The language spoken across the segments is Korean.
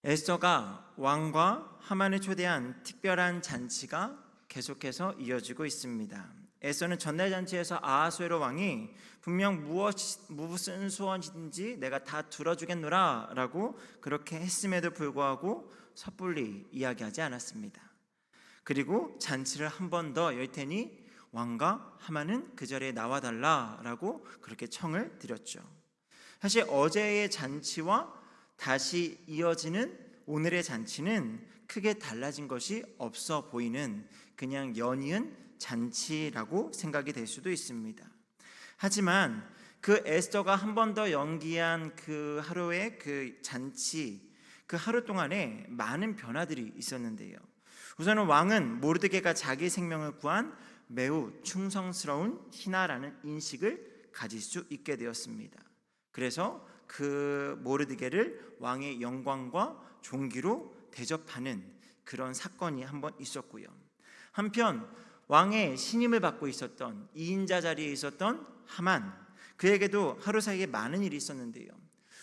에스더가 왕과 하만을 초대한 특별한 잔치가 계속해서 이어지고 있습니다. 에스더는 전날 잔치에서 아하수에로 왕이 분명 무슨 소원인지 내가 다 들어주겠노라 라고 그렇게 했음에도 불구하고 섣불리 이야기하지 않았습니다. 그리고 잔치를 한 번 더 열 테니 왕과 하만은 그 자리에 나와달라 라고 그렇게 청을 드렸죠. 사실 어제의 잔치와 다시 이어지는 오늘의 잔치는 크게 달라진 것이 없어 보이는 그냥 연이은 잔치라고 생각이 될 수도 있습니다. 하지만 그 에스더가 한 번 더 연기한 그 하루의 그 잔치, 그 하루 동안에 많은 변화들이 있었는데요. 우선은 왕은 모르드게가 자기 생명을 구한 매우 충성스러운 신하라는 인식을 가질 수 있게 되었습니다. 그래서 그 모르드게를 왕의 영광과 존귀로 대접하는 그런 사건이 한번 있었고요. 한편 왕의 신임을 받고 있었던 2인자 자리에 있었던 하만, 그에게도 하루 사이에 많은 일이 있었는데요.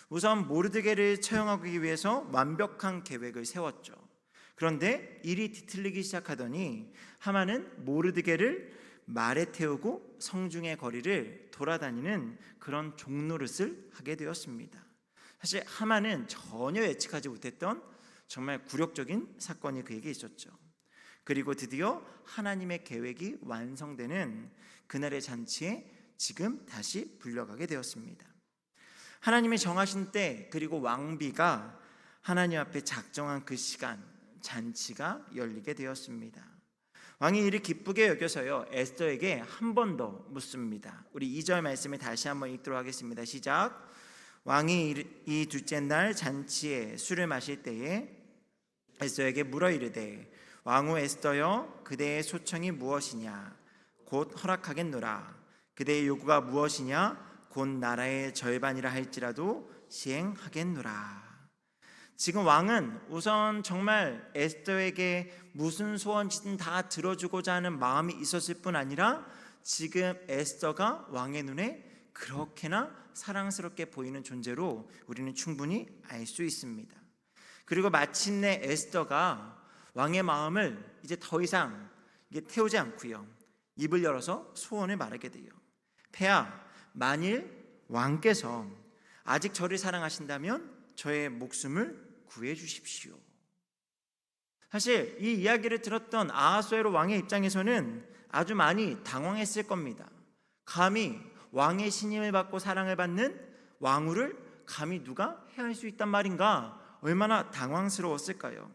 우선 모르드게를 처형하기 위해서 완벽한 계획을 세웠죠. 그런데 일이 뒤틀리기 시작하더니 하만은 모르드게를 말에 태우고 성중의 거리를 돌아다니는 그런 종노릇을 하게 되었습니다. 사실 하만은 전혀 예측하지 못했던 정말 굴욕적인 사건이 그에게 있었죠. 그리고 드디어 하나님의 계획이 완성되는 그날의 잔치에 지금 다시 불려가게 되었습니다. 하나님이 정하신 때 그리고 왕비가 하나님 앞에 작정한 그 시간, 잔치가 열리게 되었습니다. 왕이 이를 기쁘게 여겨서요 에스더에게 한 번 더 묻습니다. 우리 2절 말씀을 다시 한번 읽도록 하겠습니다. 시작. 왕이 이 둘째 날 잔치에 술을 마실 때에 에스더에게 물어 이르되 왕후 에스더여 그대의 소청이 무엇이냐 곧 허락하겠노라. 그대의 요구가 무엇이냐 곧 나라의 절반이라 할지라도 시행하겠노라. 지금 왕은 우선 정말 에스더에게 무슨 소원이든 다 들어주고자 하는 마음이 있었을 뿐 아니라 지금 에스더가 왕의 눈에 그렇게나 사랑스럽게 보이는 존재로 우리는 충분히 알 수 있습니다. 그리고 마침내 에스더가 왕의 마음을 이제 더 이상 태우지 않고요 입을 열어서 소원을 말하게 돼요. 폐하, 만일 왕께서 아직 저를 사랑하신다면 저의 목숨을 구해 주십시오. 사실 이 이야기를 들었던 아하수에로 왕의 입장에서는 아주 많이 당황했을 겁니다. 감히 왕의 신임을 받고 사랑을 받는 왕후를 감히 누가 해할 수 있단 말인가? 얼마나 당황스러웠을까요?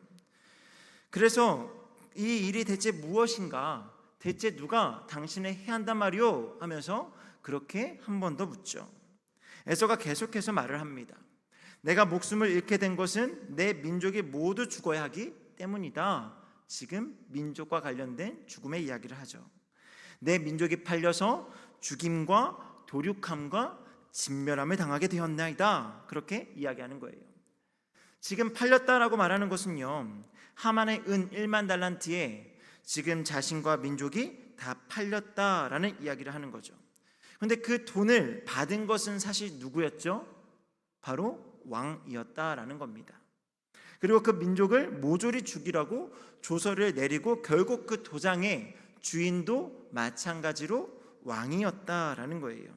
그래서 이 일이 대체 무엇인가? 대체 누가 당신을 해야 한단 말이오? 하면서 그렇게 한 번 더 묻죠. 에서가 계속해서 말을 합니다. 내가 목숨을 잃게 된 것은 내 민족이 모두 죽어야 하기 때문이다. 지금 민족과 관련된 죽음의 이야기를 하죠. 내 민족이 팔려서 죽임과 도륙함과 진멸함을 당하게 되었나이다. 그렇게 이야기하는 거예요. 지금 팔렸다라고 말하는 것은요 하만의 은 1만 달란트에 지금 자신과 민족이 다 팔렸다라는 이야기를 하는 거죠. 그런데 그 돈을 받은 것은 사실 누구였죠? 바로 왕이었다라는 겁니다. 그리고 그 민족을 모조리 죽이라고 조서를 내리고 결국 그 도장의 주인도 마찬가지로 왕이었다라는 거예요.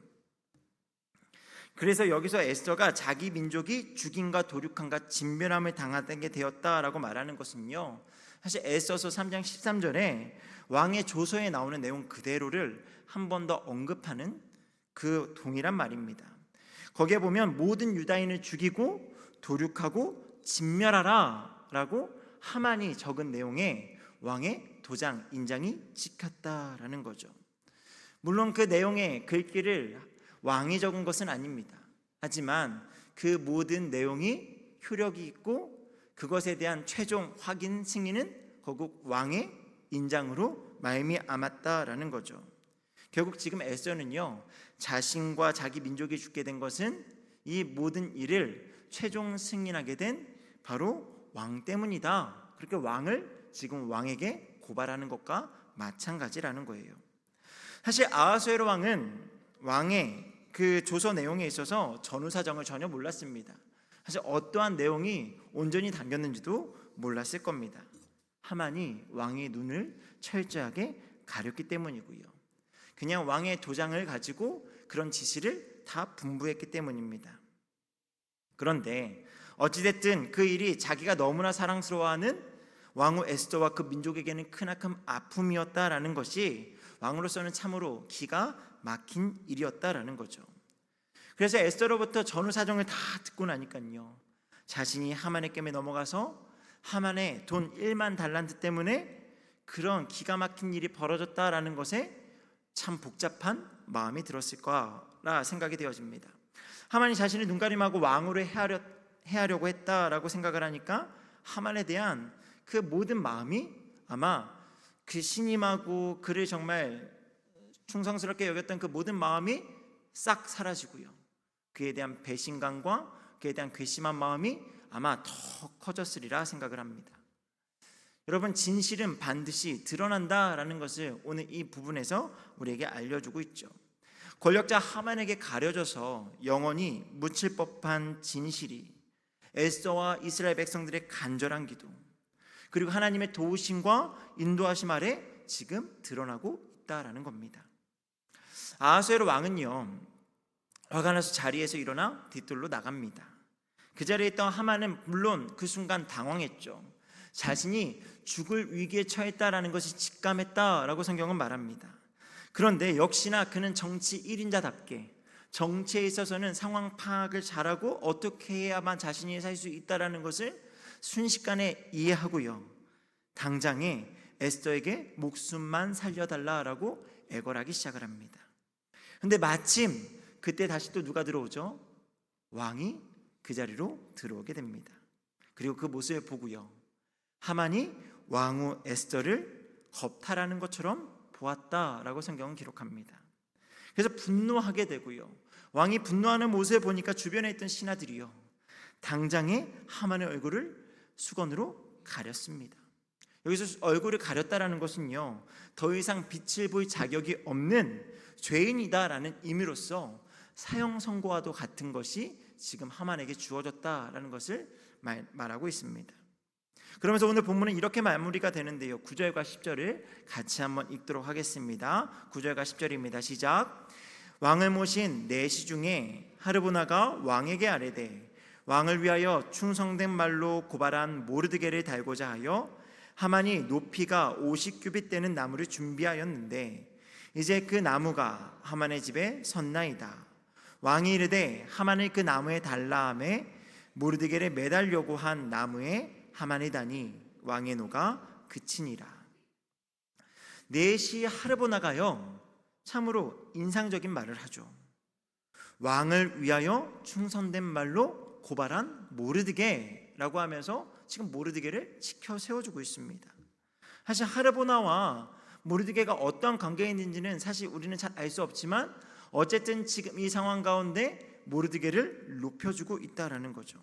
그래서 여기서 에스더가 자기 민족이 죽임과 도륙함과 진멸함을 당하게 되었다라고 말하는 것은요 사실 에스더서 3장 13절에 왕의 조서에 나오는 내용 그대로를 한 번 더 언급하는 그 동일한 말입니다. 거기에 보면 모든 유다인을 죽이고 도륙하고 진멸하라 라고 하만이 적은 내용에 왕의 도장 인장이 찍혔다라는 거죠. 물론 그 내용의 글귀를 왕이 적은 것은 아닙니다. 하지만 그 모든 내용이 효력이 있고 그것에 대한 최종 확인 승인은 결국 왕의 인장으로 말미암았다라는 거죠. 결국 지금 에스더는요 자신과 자기 민족이 죽게 된 것은 이 모든 일을 최종 승인하게 된 바로 왕 때문이다. 그렇게 왕을 지금 왕에게 고발하는 것과 마찬가지라는 거예요. 사실 아하수에로 왕은 왕의 그 조서 내용에 있어서 전후 사정을 전혀 몰랐습니다. 사실 어떠한 내용이 온전히 담겼는지도 몰랐을 겁니다. 하만이 왕의 눈을 철저하게 가렸기 때문이고요. 그냥 왕의 도장을 가지고 그런 지시를 다 분부했기 때문입니다. 그런데 어찌됐든 그 일이 자기가 너무나 사랑스러워하는 왕후 에스더와 그 민족에게는 크나큰 아픔이었다라는 것이 왕으로서는 참으로 기가 막힌 일이었다라는 거죠. 그래서 에스더로부터 전후 사정을 다 듣고 나니까요, 자신이 하만의 깸에 넘어가서 하만의 돈 1만 달란트 때문에 그런 기가 막힌 일이 벌어졌다라는 것에 참 복잡한 마음이 들었을 거라 생각이 되어집니다. 하만이 자신을 눈가림하고 왕으로 해하려고 했다라고 생각을 하니까 하만에 대한 그 모든 마음이 아마 그 신임하고 그를 정말 충성스럽게 여겼던 그 모든 마음이 싹 사라지고요, 그에 대한 배신감과 그에 대한 괘씸한 마음이 아마 더 커졌으리라 생각을 합니다. 여러분, 진실은 반드시 드러난다라는 것을 오늘 이 부분에서 우리에게 알려주고 있죠. 권력자 하만에게 가려져서 영원히 묻힐 법한 진실이 에스더와 이스라엘 백성들의 간절한 기도, 그리고 하나님의 도우심과 인도하심 아래 지금 드러나고 있다라는 겁니다. 아하수에로 왕은요, 화가 나서 자리에서 일어나 뒤뜰로 나갑니다. 그 자리에 있던 하만은 물론 그 순간 당황했죠. 자신이 죽을 위기에 처했다라는 것이 직감했다라고 성경은 말합니다. 그런데 역시나 그는 정치 1인자답게 정치에 있어서는 상황 파악을 잘하고 어떻게 해야만 자신이 살 수 있다라는 것을 순식간에 이해하고요, 당장에 에스더에게 목숨만 살려달라라고 애걸하기 시작을 합니다. 그런데 마침 그때 다시 또 누가 들어오죠? 왕이 그 자리로 들어오게 됩니다. 그리고 그 모습을 보고요, 하만이 왕후 에스더를 겁탈하는 것처럼 보았다라고 성경은 기록합니다. 그래서 분노하게 되고요, 왕이 분노하는 모습을 보니까 주변에 있던 신하들이요, 당장에 하만의 얼굴을 수건으로 가렸습니다. 여기서 얼굴을 가렸다라는 것은요, 더 이상 빛을 볼 자격이 없는 죄인이다라는 의미로서 사형 선고와도 같은 것이 지금 하만에게 주어졌다라는 것을 말하고 있습니다. 그러면서 오늘 본문은 이렇게 마무리가 되는데요, 9절과 10절을 같이 한번 읽도록 하겠습니다. 9절과 10절입니다. 시작. 왕을 모신 내시 중에 하르보나가 왕에게 아뢰되 왕을 위하여 충성된 말로 고발한 모르드게를 달고자 하여 하만이 높이가 50규빗 되는 나무를 준비하였는데 이제 그 나무가 하만의 집에 섰나이다. 왕이 이르되 하만을 그 나무에 달라 하매 모르드게를 매달려고 한 나무에 하만이 다니 왕의 노가 그치니라. 넷이 하르보나가요, 참으로 인상적인 말을 하죠. 왕을 위하여 충성된 말로 고발한 모르드게라고 하면서 지금 모르드게를 지켜 세워주고 있습니다. 사실 하르보나와 모르드게가 어떠한 관계에 있는지는 사실 우리는 잘 알 수 없지만 어쨌든 지금 이 상황 가운데 모르드게를 높여주고 있다라는 거죠.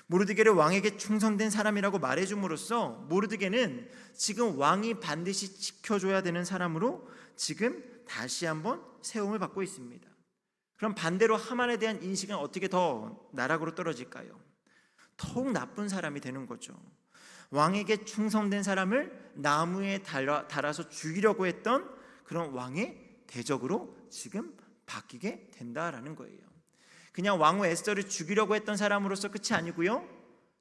모르드게를 왕에게 충성된 사람이라고 말해줌으로써 모르드게는 지금 왕이 반드시 지켜줘야 되는 사람으로 지금 다시 한번 세움을 받고 있습니다. 그럼 반대로 하만에 대한 인식은 어떻게 더 나락으로 떨어질까요? 더욱 나쁜 사람이 되는 거죠. 왕에게 충성된 사람을 나무에 달아서 죽이려고 했던 그런 왕의 대적으로 지금 바뀌게 된다라는 거예요. 그냥 왕후 에스더를 죽이려고 했던 사람으로서 끝이 아니고요,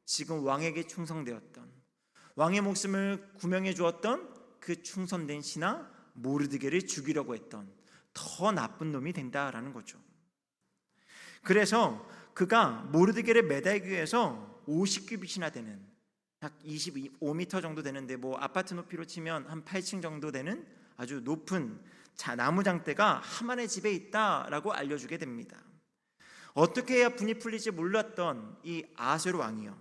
지금 왕에게 충성되었던, 왕의 목숨을 구명해 주었던 그 충성된 신하 모르드게를 죽이려고 했던 더 나쁜 놈이 된다라는 거죠. 그래서 그가 모르드게를 매달기 위해서 50규빗이나 되는, 약 25m 정도 되는데 뭐 아파트 높이로 치면 한 8층 정도 되는 아주 높은 나무 장대가 하만의 집에 있다라고 알려주게 됩니다. 어떻게 해야 분이 풀릴지 몰랐던 이 아하수에로 왕이요,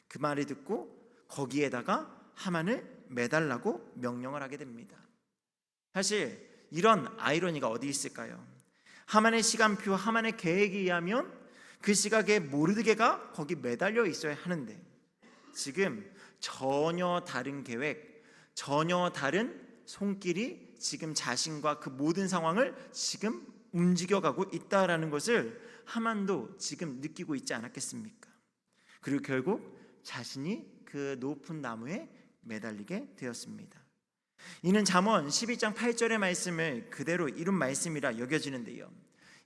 그 말을 듣고 거기에다가 하만을 매달라고 명령을 하게 됩니다. 사실 이런 아이러니가 어디 있을까요? 하만의 시간표, 하만의 계획에 의하면 그 시각에 모르드게가 거기 매달려 있어야 하는데 지금 전혀 다른 계획, 전혀 다른 손길이 지금 자신과 그 모든 상황을 지금 움직여가고 있다라는 것을 하만도 지금 느끼고 있지 않았겠습니까? 그리고 결국 자신이 그 높은 나무에 매달리게 되었습니다. 이는 잠언 12장 8절의 말씀을 그대로 이룬 말씀이라 여겨지는데요.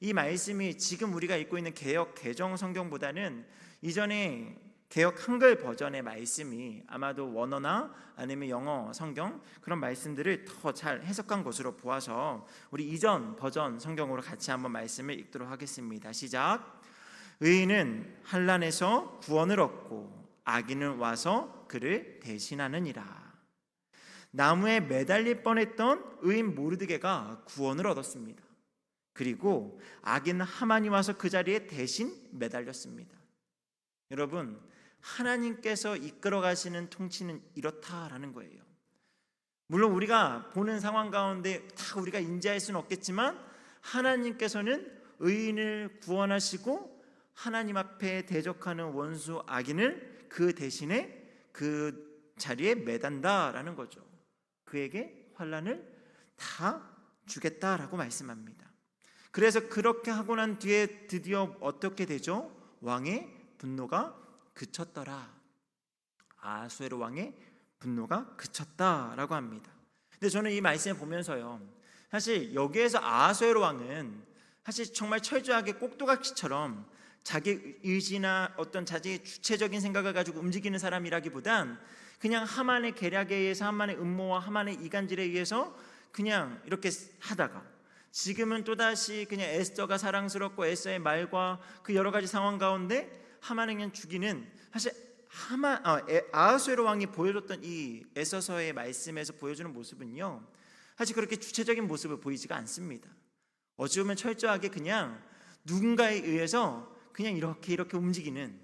이 말씀이 지금 우리가 읽고 있는 개역 개정 성경보다는 이전에 개역 한글 버전의 말씀이 아마도 원어나 아니면 영어 성경 그런 말씀들을 더 잘 해석한 것으로 보아서 우리 이전 버전 성경으로 같이 한번 말씀을 읽도록 하겠습니다. 시작. 의인은 환난에서 구원을 얻고 악인은 와서 그를 대신하느니라. 나무에 매달릴 뻔했던 의인 모르드게가 구원을 얻었습니다. 그리고 악인 하만이 와서 그 자리에 대신 매달렸습니다. 여러분, 하나님께서 이끌어 가시는 통치는 이렇다라는 거예요. 물론 우리가 보는 상황 가운데 다 우리가 인지할 수는 없겠지만 하나님께서는 의인을 구원하시고 하나님 앞에 대적하는 원수 악인을 그 대신에 그 자리에 매단다라는 거죠. 그에게 환난을 다 주겠다라고 말씀합니다. 그래서 그렇게 하고 난 뒤에 드디어 어떻게 되죠? 왕의 분노가 그쳤더라. 아하수에로 왕의 분노가 그쳤다라고 합니다. 근데 저는 이 말씀을 보면서요, 사실 여기에서 아하수에로 왕은 사실 정말 철저하게 꼭두각시처럼 자기 의지나 어떤 자기의 주체적인 생각을 가지고 움직이는 사람이라기보단 그냥 하만의 계략에 의해서, 하만의 음모와 하만의 이간질에 의해서 그냥 이렇게 하다가 지금은 또다시 그냥 에스더가 사랑스럽고 에스더의 말과 그 여러 가지 상황 가운데 하만을 그냥 죽이는, 사실 아하수에로 왕이 보여줬던 이 에스더서의 말씀에서 보여주는 모습은요, 사실 그렇게 주체적인 모습을 보이지가 않습니다. 어찌 보면 철저하게 그냥 누군가에 의해서 그냥 이렇게 움직이는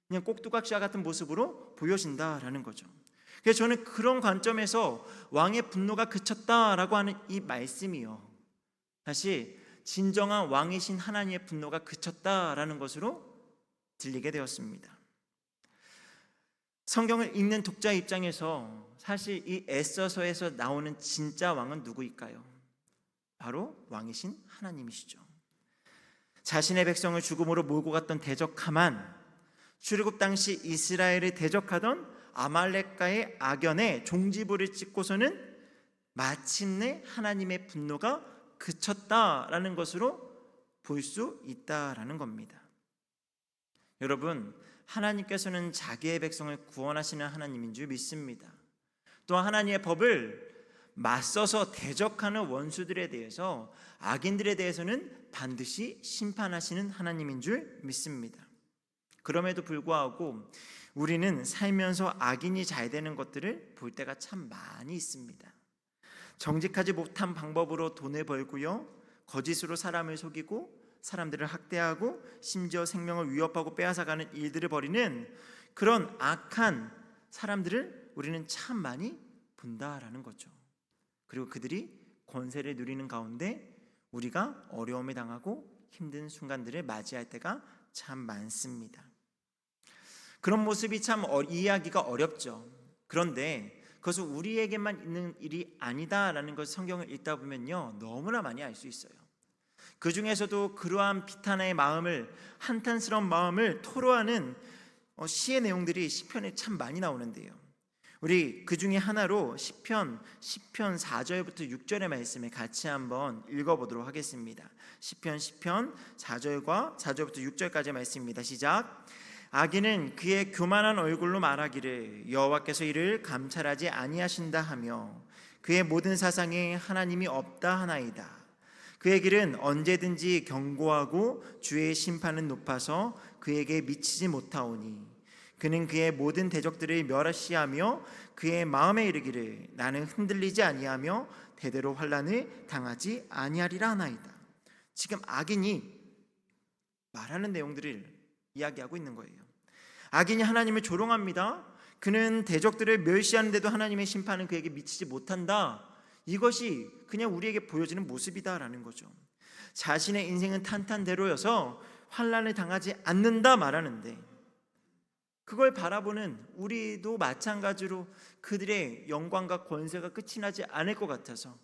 그냥 꼭두각시와 같은 모습으로 보여진다라는 거죠. 그래서 저는 그런 관점에서 왕의 분노가 그쳤다라고 하는 이 말씀이요, 사실 진정한 왕이신 하나님의 분노가 그쳤다라는 것으로 들리게 되었습니다. 성경을 읽는 독자 입장에서 사실 이 에스더서에서 나오는 진짜 왕은 누구일까요? 바로 왕이신 하나님이시죠. 자신의 백성을 죽음으로 몰고 갔던 대적 하만, 출애굽 당시 이스라엘을 대적하던 아말렉과의 악연에 종지부를 찍고서는 마침내 하나님의 분노가 그쳤다라는 것으로 볼 수 있다라는 겁니다. 여러분, 하나님께서는 자기의 백성을 구원하시는 하나님인 줄 믿습니다. 또 하나님의 법을 맞서서 대적하는 원수들에 대해서, 악인들에 대해서는 반드시 심판하시는 하나님인 줄 믿습니다. 그럼에도 불구하고 우리는 살면서 악인이 잘 되는 것들을 볼 때가 참 많이 있습니다. 정직하지 못한 방법으로 돈을 벌고요, 거짓으로 사람을 속이고 사람들을 학대하고 심지어 생명을 위협하고 빼앗아가는 일들을 벌이는 그런 악한 사람들을 우리는 참 많이 본다라는 거죠. 그리고 그들이 권세를 누리는 가운데 우리가 어려움에 당하고 힘든 순간들을 맞이할 때가 참 많습니다. 그런 모습이 참 이해하기가 어렵죠. 그런데 그것은 우리에게만 있는 일이 아니다라는 것을 성경을 읽다 보면요, 너무나 많이 알 수 있어요. 그 중에서도 그러한 비탄의 마음을, 한탄스러운 마음을 토로하는 시의 내용들이 시편에 참 많이 나오는데요, 우리 그 중에 하나로 시편 4절부터 6절의 말씀을 같이 한번 읽어보도록 하겠습니다. 시편 4절부터 6절까지의 말씀입니다. 시작. 악인은 그의 교만한 얼굴로 말하기를 여호와께서 이를 감찰하지 아니하신다 하며 그의 모든 사상에 하나님이 없다 하나이다. 그의 길은 언제든지 견고하고 주의 심판은 높아서 그에게 미치지 못하오니 그는 그의 모든 대적들을 멸시하며 그의 마음에 이르기를 나는 흔들리지 아니하며 대대로 환난을 당하지 아니하리라 하나이다. 지금 악인이 말하는 내용들을 이야기하고 있는 거예요. 악인이 하나님을 조롱합니다. 그는 대적들을 멸시하는데도 하나님의 심판은 그에게 미치지 못한다. 이것이 그냥 우리에게 보여지는 모습이다라는 거죠. 자신의 인생은 탄탄대로여서 환난을 당하지 않는다 말하는데, 그걸 바라보는 우리도 마찬가지로 그들의 영광과 권세가 끝이 나지 않을 것 같아서,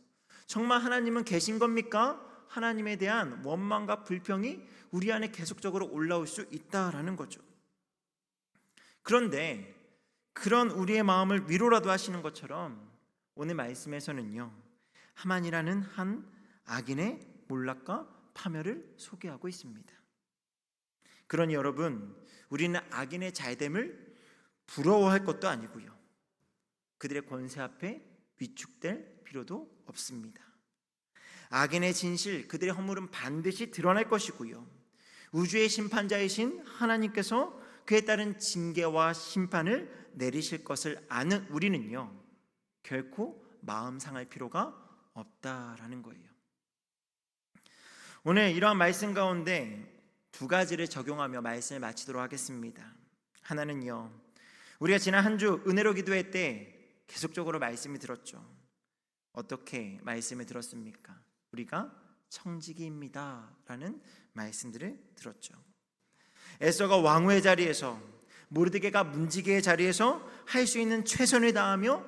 정말 하나님은 계신 겁니까? 하나님에 대한 원망과 불평이 우리 안에 계속적으로 올라올 수 있다라는 거죠. 그런데 그런 우리의 마음을 위로라도 하시는 것처럼 오늘 말씀에서는요, 하만이라는 한 악인의 몰락과 파멸을 소개하고 있습니다. 그러니 여러분, 우리는 악인의 잘됨을 부러워할 것도 아니고요, 그들의 권세 앞에 위축될 필요도 없습니다. 악인의 진실, 그들의 허물은 반드시 드러날 것이고요, 우주의 심판자이신 하나님께서 그에 따른 징계와 심판을 내리실 것을 아는 우리는요, 결코 마음 상할 필요가 없다라는 거예요. 오늘 이러한 말씀 가운데 두 가지를 적용하며 말씀을 마치도록 하겠습니다. 하나는요, 우리가 지난 한 주 은혜로 기도회 때 계속적으로 말씀을 들었죠. 어떻게 말씀을 들었습니까? 우리가 청지기입니다 라는 말씀들을 들었죠. 에스더가 왕후의 자리에서, 모르드게가 문지기의 자리에서 할 수 있는 최선을 다하며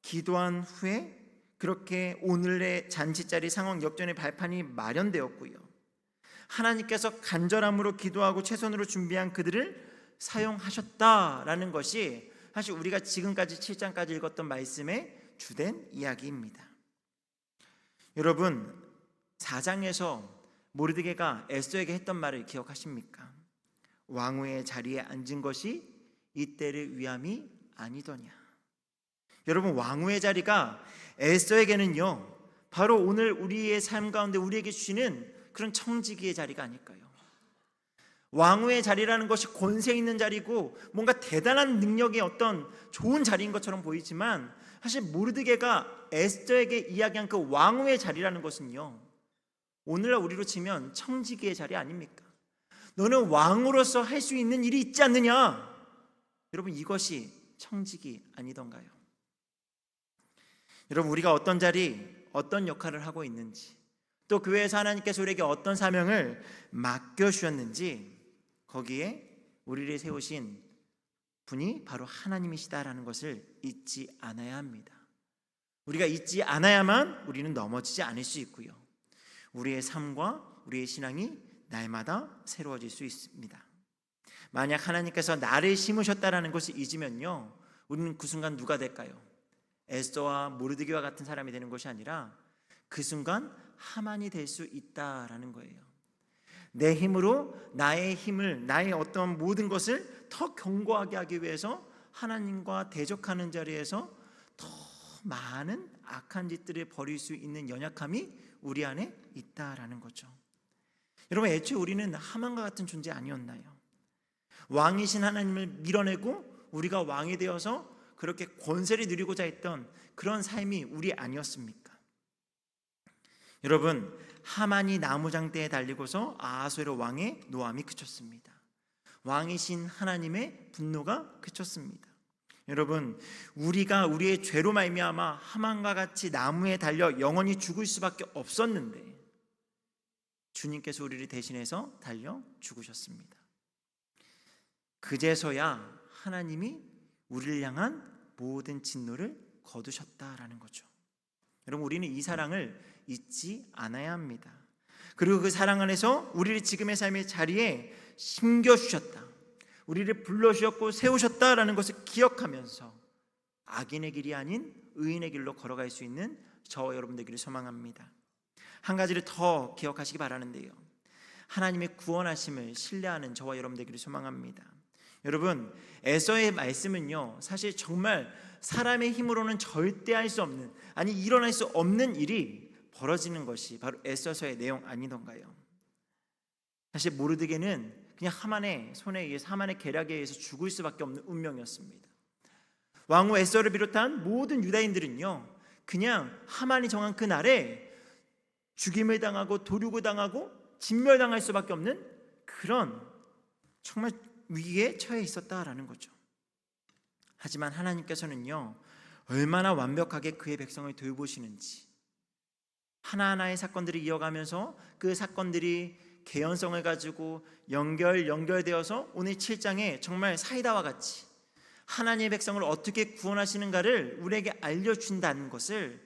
기도한 후에 그렇게 오늘의 잔치자리 상황 역전의 발판이 마련되었고요, 하나님께서 간절함으로 기도하고 최선으로 준비한 그들을 사용하셨다라는 것이 사실 우리가 지금까지 7장까지 읽었던 말씀의 주된 이야기입니다. 여러분, 4장에서 모르드게가 에스더에게 했던 말을 기억하십니까? 왕후의 자리에 앉은 것이 이때를 위함이 아니더냐. 여러분, 왕후의 자리가 에스더에게는요, 바로 오늘 우리의 삶 가운데 우리에게 주시는 그런 청지기의 자리가 아닐까요? 왕후의 자리라는 것이 권세 있는 자리고 뭔가 대단한 능력의 어떤 좋은 자리인 것처럼 보이지만, 사실 모르드게가 에스더에게 이야기한 그 왕후의 자리라는 것은요, 오늘날 우리로 치면 청지기의 자리 아닙니까? 너는 왕으로서 할 수 있는 일이 있지 않느냐? 여러분, 이것이 청지기 아니던가요? 여러분, 우리가 어떤 자리, 어떤 역할을 하고 있는지, 또 교회에서 하나님께서 우리에게 어떤 사명을 맡겨주셨는지, 거기에 우리를 세우신 분이 바로 하나님이시다라는 것을 잊지 않아야 합니다. 우리가 잊지 않아야만 우리는 넘어지지 않을 수 있고요, 우리의 삶과 우리의 신앙이 날마다 새로워질 수 있습니다. 만약 하나님께서 나를 심으셨다라는 것을 잊으면요, 우리는 그 순간 누가 될까요? 에스더와 모르드게와 같은 사람이 되는 것이 아니라 그 순간 하만이 될 수 있다라는 거예요. 내 힘으로 나의 힘을, 나의 어떤 모든 것을 더 견고하게 하기 위해서 하나님과 대적하는 자리에서 더 많은 악한 짓들을 벌일 수 있는 연약함이 우리 안에 있다라는 거죠. 여러분, 애초에 우리는 하만과 같은 존재 아니었나요? 왕이신 하나님을 밀어내고 우리가 왕이 되어서 그렇게 권세를 누리고자 했던 그런 삶이 우리 아니었습니까? 여러분, 하만이 나무장대에 달리고서 아하수에로 왕의 노함이 그쳤습니다. 왕이신 하나님의 분노가 그쳤습니다. 여러분, 우리가 우리의 죄로 말미암아 하만과 같이 나무에 달려 영원히 죽을 수밖에 없었는데 주님께서 우리를 대신해서 달려 죽으셨습니다. 그제서야 하나님이 우리를 향한 모든 진노를 거두셨다라는 거죠. 여러분, 우리는 이 사랑을 잊지 않아야 합니다. 그리고 그 사랑 안에서 우리를 지금의 삶의 자리에 심겨주셨다, 우리를 불러주셨고 세우셨다라는 것을 기억하면서 악인의 길이 아닌 의인의 길로 걸어갈 수 있는 저와 여러분 되기를 소망합니다. 한 가지를 더 기억하시기 바라는데요, 하나님의 구원하심을 신뢰하는 저와 여러분 되기를 소망합니다. 여러분, 에서의 말씀은요, 사실 정말 사람의 힘으로는 절대 할 수 없는, 아니 일어날 수 없는 일이 벌어지는 것이 바로 에서서의 내용 아니던가요? 사실 모르드게는 그냥 하만의 손에 의해서, 하만의 계략에 의해서 죽을 수밖에 없는 운명이었습니다. 왕후 에서를 비롯한 모든 유다인들은요, 그냥 하만이 정한 그 날에 죽임을 당하고 도륙을 당하고 진멸당할 수밖에 없는 그런 정말 위기에 처해 있었다라는 거죠. 하지만 하나님께서는요, 얼마나 완벽하게 그의 백성을 돌보시는지, 하나하나의 사건들을 이어가면서 그 사건들이 개연성을 가지고 연결되어서 오늘 7장에 정말 사이다와 같이 하나님의 백성을 어떻게 구원하시는가를 우리에게 알려준다는 것을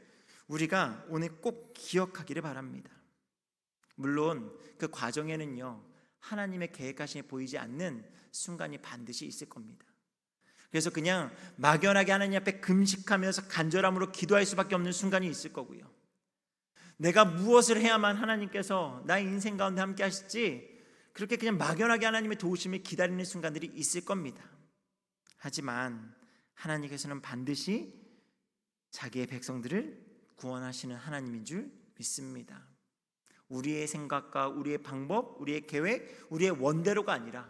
우리가 오늘 꼭 기억하기를 바랍니다. 물론 그 과정에는요, 하나님의 계획하심이 보이지 않는 순간이 반드시 있을 겁니다. 그래서 그냥 막연하게 하나님 앞에 금식하면서 간절함으로 기도할 수밖에 없는 순간이 있을 거고요. 내가 무엇을 해야만 하나님께서 나의 인생 가운데 함께 하실지 그렇게 그냥 막연하게 하나님의 도우심을 기다리는 순간들이 있을 겁니다. 하지만 하나님께서는 반드시 자기의 백성들을 구원하시는 하나님인 줄 믿습니다. 우리의 생각과 우리의 방법, 우리의 계획, 우리의 원대로가 아니라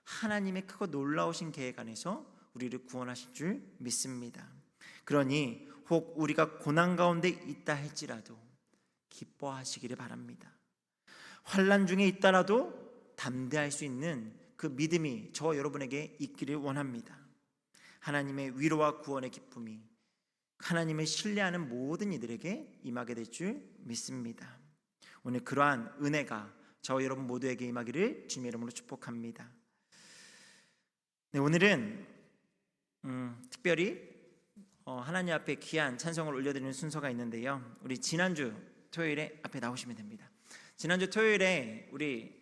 하나님의 크고 놀라우신 계획 안에서 우리를 구원하실 줄 믿습니다. 그러니 혹 우리가 고난 가운데 있다 할지라도 기뻐하시기를 바랍니다. 환난 중에 있다라도 담대할 수 있는 그 믿음이 저와 여러분에게 있기를 원합니다. 하나님의 위로와 구원의 기쁨이 하나님을 신뢰하는 모든 이들에게 임하게 될 줄 믿습니다. 오늘 그러한 은혜가 저와 여러분 모두에게 임하기를 주님의 이름으로 축복합니다. 네, 오늘은 특별히 하나님 앞에 귀한 찬송을 올려드리는 순서가 있는데요. 우리 지난주 토요일에 앞에 나오시면 됩니다. 지난주 토요일에 우리